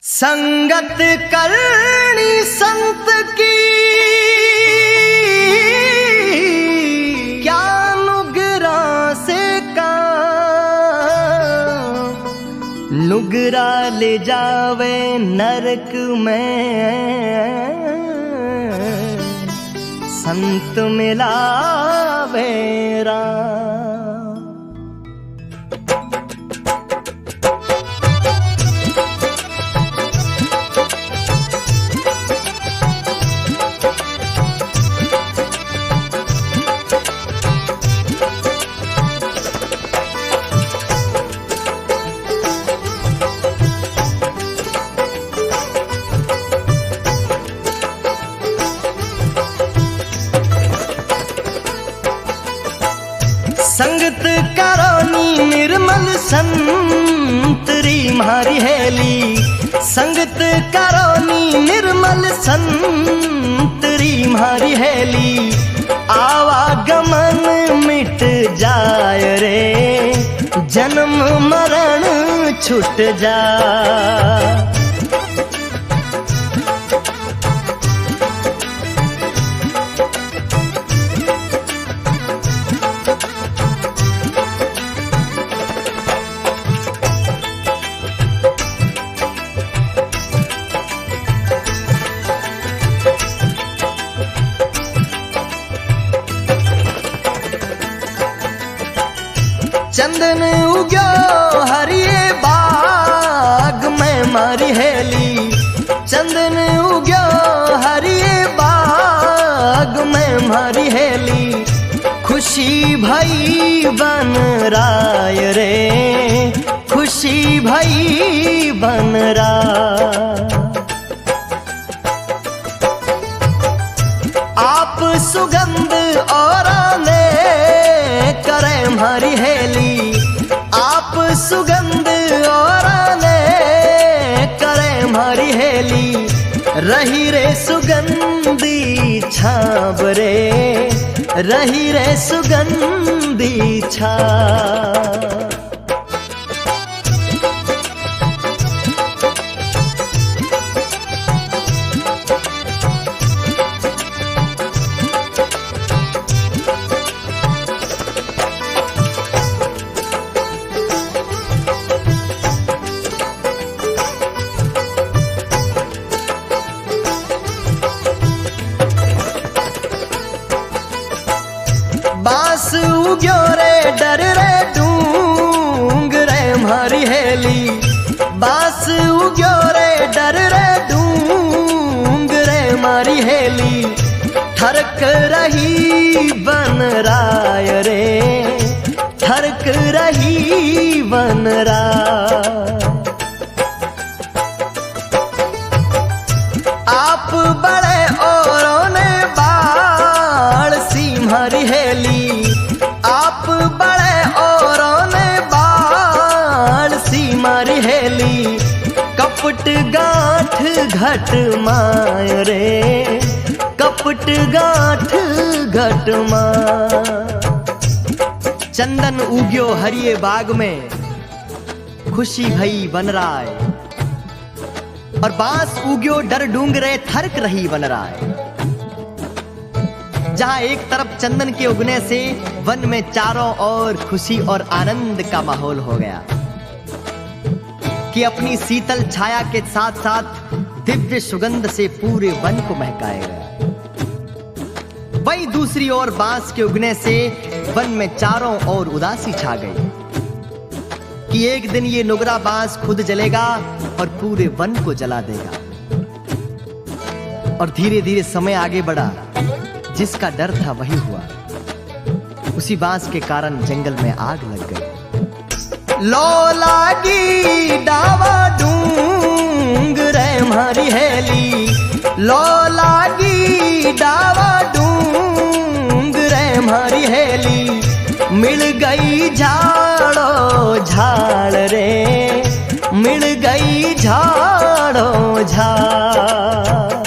संगत करनी संत की क्या नुगरा से का नुगरा ले जावे नरक में संत मिलावे राम। संगत करोनी निर्मल संतरी म्हारी हेली, संगत करोनी निर्मल संतरी म्हारी हेली। आवागमन मिट जाय रे जन्म मरण छूट जा। चंदन उग्यो हरिये बाग में मारी हेली, चंदन उग्यो हरिये बाग में मारी हेली। खुशी भई बन राय रे खुशी भई बन राय। आप सुगंध और ने करे म्हारी हेली, आप सुगंध और ने करे म्हारी हेली। रही रे सुगंधी छाब रे रही रे सुगंधी छाब। बास उग्यो रे डर रे डूंग रे म्हारी हेली, बास उग्यो रे डर रे डूंग रे म्हारी हेली। ठरक रही बन राय रे ठरक रही बन राय। आप बड़े औरों ने बाढ़ सी म्हारी हेली, आप बड़े औरों ने बाढ़ सी मारी हेली। कपट गांठ घट माय रे कपट गांठ घट माय। चंदन उग्यो हरिये बाग में खुशी भई बन राय, और बांस उग्यो डर डूंगरे थरक रही बन राय। जहां एक तरफ चंदन के उगने से वन में चारों ओर खुशी और आनंद का माहौल हो गया कि अपनी शीतल छाया के साथ साथ दिव्य सुगंध से पूरे वन को महकाएगा। वहीं दूसरी ओर बांस के उगने से वन में चारों ओर उदासी छा गई कि एक दिन ये नुगरा बांस खुद जलेगा और पूरे वन को जला देगा। और धीरे धीरे समय आगे बढ़ा, जिसका डर था वही हुआ। उसी बांस के कारण जंगल में आग लग गई। लो लागी डावा डूंग रे म्हारी हेली, लो लागी डावा डूंग रे म्हारी हेली। मिल गई झाड़ो झाड़ रे मिल गई झाड़ो झाड़।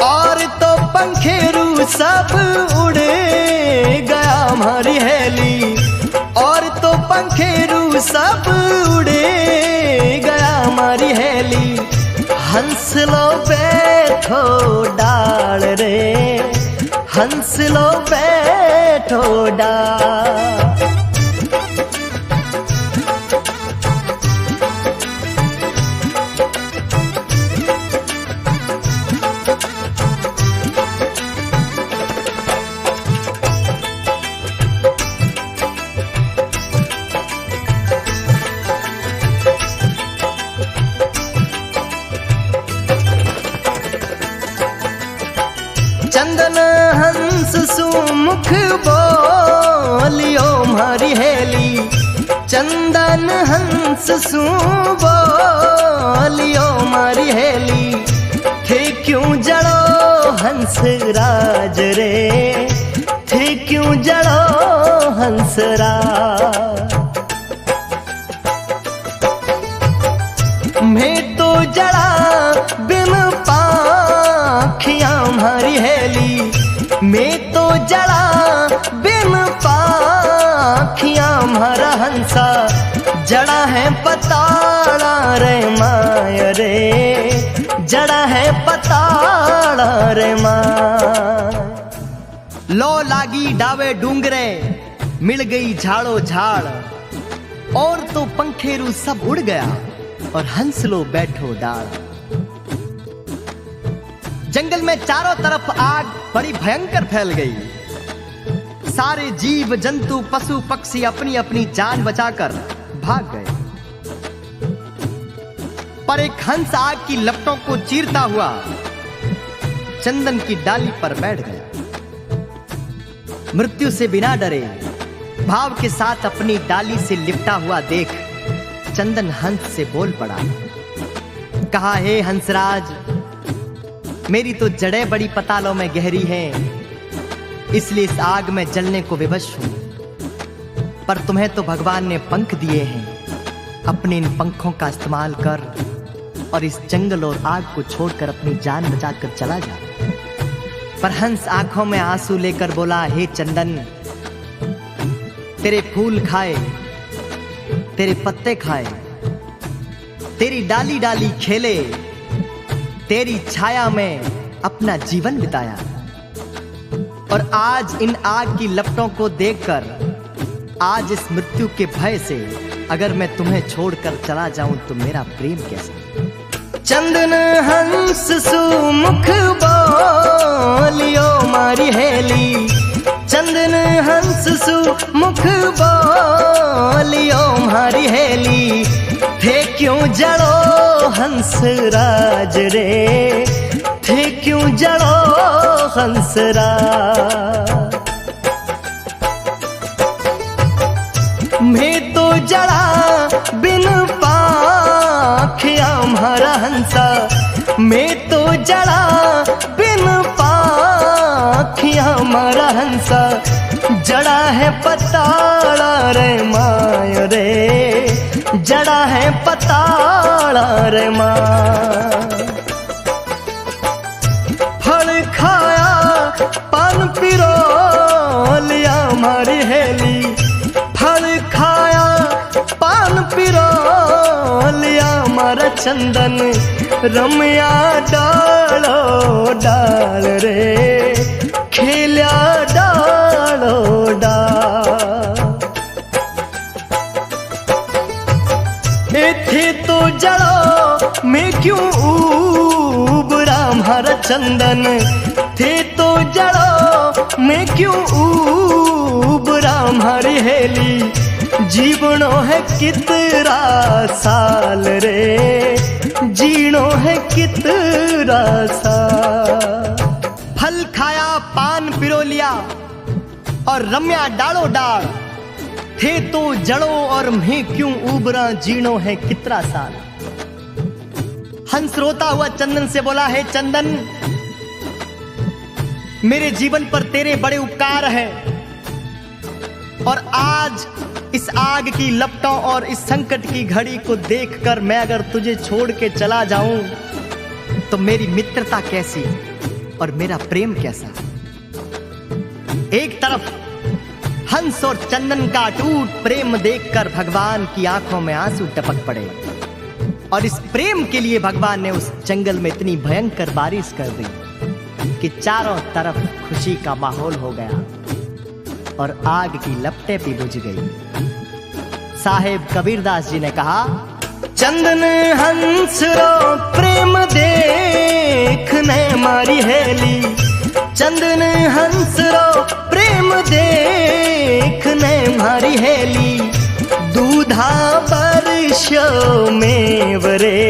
और तो पंखेरू सब उड़े गया म्हारी हेली, और तो पंखेरू सब उड़े हंस लो बैठो डाल रे, हंस लो बैठो डाल। चंदन हंस सुमुख बोलियो मारी हेली, चंदन हंस सु बोलियो मारी हेली। थे क्यों जड़ो हंस राज रे, थे क्यों जड़ो हंस राज। मैं तो जड़ा बिन पाखियां मारी हेली, मैं तो जड़ा बिन पाखियां मारा हंसा। जड़ा है पताड़ा रे माय रे, जड़ा है पताड़ा रे माय। लो लागी डावे डूंगरे, मिल गई झाड़ो झाड़, और तो पंखेरू सब उड़ गया और हंस लो बैठो डाल। जंगल में चारों तरफ आग बड़ी भयंकर फैल गई। सारे जीव जंतु पशु पक्षी अपनी अपनी जान बचाकर भाग गए, पर एक हंस आग की लपटों को चीरता हुआ चंदन की डाली पर बैठ गया। मृत्यु से बिना डरे भाव के साथ अपनी डाली से लिपटा हुआ देख चंदन हंस से बोल पड़ा। कहा, हे हंसराज, मेरी तो जड़ें बड़ी पतालों में गहरी हैं, इसलिए इस आग में जलने को विवश हूं। पर तुम्हें तो भगवान ने पंख दिए हैं, अपने इन पंखों का इस्तेमाल कर और इस जंगल और आग को छोड़कर अपनी जान बचाकर चला जा। पर हंस आंखों में आंसू लेकर बोला, हे चंदन, तेरे फूल खाए, तेरे पत्ते खाए, तेरी डाली डाली खेले, तेरी छाया में अपना जीवन बिताया, और आज इन आग की लपटों को देखकर, आज इस मृत्यु के भय से अगर मैं तुम्हें छोड़कर चला जाऊं तो मेरा प्रेम कैसा। चंदन हंस सुमुख बोलियो मारी हेली, चंदन हंस सुमुख बोलियो मारी हेली। थे क्यों जड़ो हंस राज रे, थे क्यों जड़ो हंस राज। मैं तो जड़ा बिन पाखियां मारा हंसा, मैं तो जड़ा बिन पाखियां मारा हंसा। जड़ा है पताड़ा रे माय रे, जड़ा है पताड़ा रे माय। फल खाया पान पिरो लिया मारी हेली, फल खाया पान पिरो लिया मारा चंदन। रमया डालो डाल रे, खेल्या डालो डाल। थे तो जड़ो मैं क्यों उबरा मारा चंदन, थे तो जड़ो मैं क्यों उबरा मारी हेली। जीवनो है कितना साल रे, जीनो है कितना साल। फल खाया पान पिरो लिया और रम्या डालो डाल। थे तो जड़ो और मैं क्यों उबरा, जीनो है कितना साल। हंस रोता हुआ चंदन से बोला, है चंदन, मेरे जीवन पर तेरे बड़े उपकार है, और आज इस आग की लपटों और इस संकट की घड़ी को देखकर मैं अगर तुझे छोड़ के चला जाऊं तो मेरी मित्रता कैसी और मेरा प्रेम कैसा। एक तरफ हंस और चंदन का अटूट प्रेम देखकर भगवान की आंखों में आंसू टपक पड़े, और इस प्रेम के लिए भगवान ने उस जंगल में इतनी भयंकर बारिश कर दी कि चारों तरफ खुशी का माहौल हो गया और आग की लपटें भी बुझ गई। साहेब कबीरदास जी ने कहा, चंदन हंस रो प्रेम देखने मारी हेली, चंदन हंस रो प्रेम देखने मारी हेली, दूधा बरसों में वरे,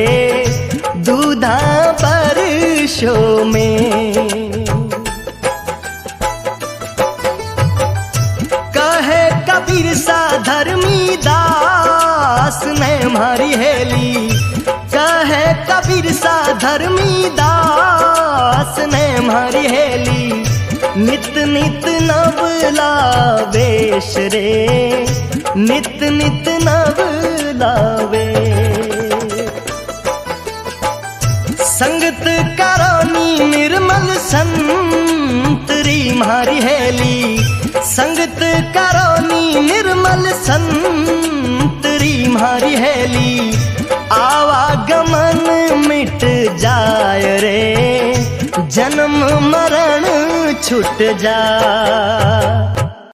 दूधा बरसों में। कहे कबीर सा धर्मी दास ने मारी हेली, कहे कबीर सा धर्मी दास ने मारी हेली, नित नित नव लावेश रे, नित नित नव लावे। संगत करोनी निर्मल संतरी मारी हेली, संगत करोनी निर्मल संतरी मारी हेली, आवागमन मिट जाय रे, जन्म मरण छूट जा।